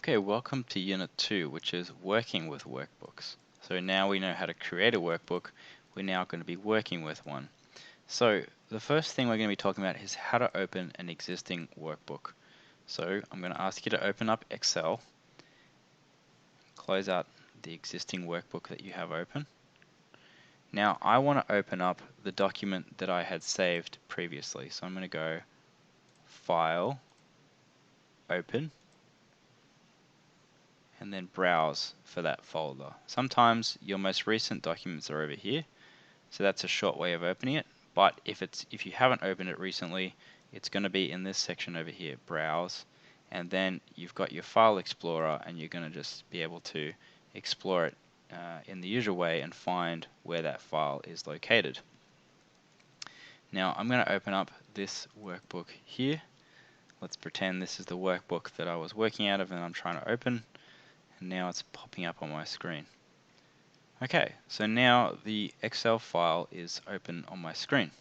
Okay, welcome to Unit 2, which is working with workbooks. So now we know how to create a workbook, we're now going to be working with one. So the first thing we're going to be talking about is how to open an existing workbook. So I'm going to ask you to open up Excel, close out the existing workbook that you have open. Now I want to open up the document that I had saved previously. So I'm going to go File, Open, and then browse for that folder. Sometimes your most recent documents are over here, so that's a short way of opening it. But if you haven't opened it recently, it's going to be in this section over here, browse, and then you've got your file explorer, and you're going to just be able to explore it in the usual way and find where that file is located. Now I'm going to open up this workbook here. Let's pretend this is the workbook that I was working out of and I'm trying to open. And now it's popping up on my screen. Okay, so now the Excel file is open on my screen.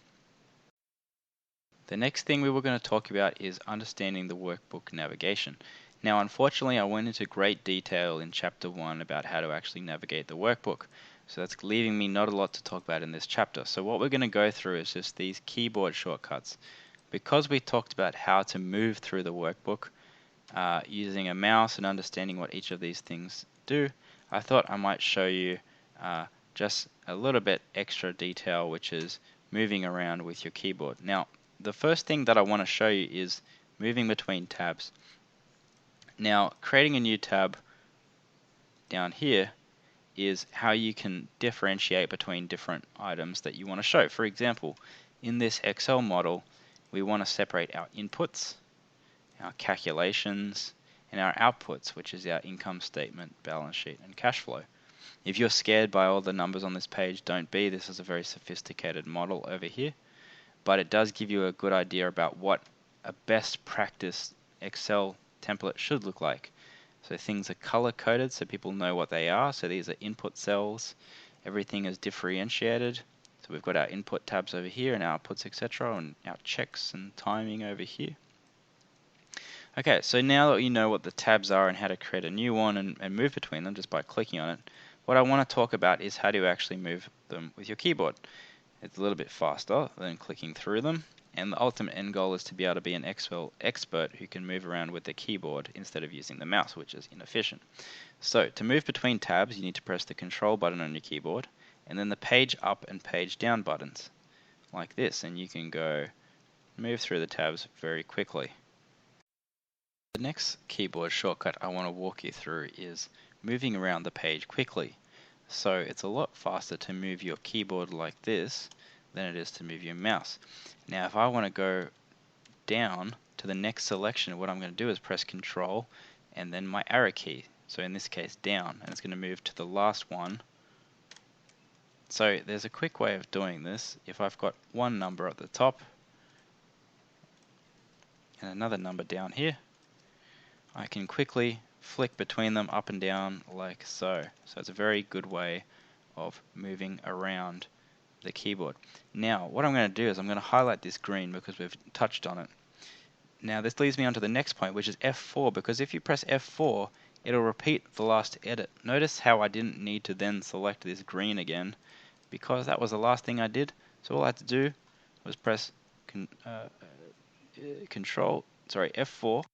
The next thing we were going to talk about is understanding the workbook navigation. Now unfortunately I went into great detail in chapter 1 about how to actually navigate the workbook. So that's leaving me not a lot to talk about in this chapter. So what we're going to go through is just these keyboard shortcuts. Because we talked about how to move through the workbook, using a mouse and understanding what each of these things do, I thought I might show you just a little bit extra detail, which is moving around with your keyboard. Now, the first thing that I want to show you is moving between tabs. Now, creating a new tab down here is how you can differentiate between different items that you want to show. For example, in this Excel model, we want to separate our inputs, our calculations, and our outputs, which is our income statement, balance sheet, and cash flow. If you're scared by all the numbers on this page, don't be. This is a very sophisticated model over here, but it does give you a good idea about what a best practice Excel template should look like. So things are color coded so people know what they are. So these are input cells. Everything is differentiated. So we've got our input tabs over here and outputs, etc., and our checks and timing over here. Okay, so now that you know what the tabs are and how to create a new one and move between them just by clicking on it, what I want to talk about is how to actually move them with your keyboard. It's a little bit faster than clicking through them, and the ultimate end goal is to be able to be an Excel expert who can move around with the keyboard instead of using the mouse, which is inefficient. So to move between tabs, you need to press the Control button on your keyboard, and then the page up and page down buttons, like this, and you can go move through the tabs very quickly. The next keyboard shortcut I want to walk you through is moving around the page quickly. So it's a lot faster to move your keyboard like this than it is to move your mouse. Now if I want to go down to the next selection, what I'm going to do is press Control and then my arrow key. So in this case down, and it's going to move to the last one. So there's a quick way of doing this. If I've got one number at the top and another number down here, I can quickly flick between them up and down like so. So it's a very good way of moving around the keyboard. Now what I'm going to do is I'm going to highlight this green because we've touched on it. Now this leads me on to the next point, which is F4, because if you press F4 it'll repeat the last edit. Notice how I didn't need to then select this green again because that was the last thing I did. So all I had to do was press F4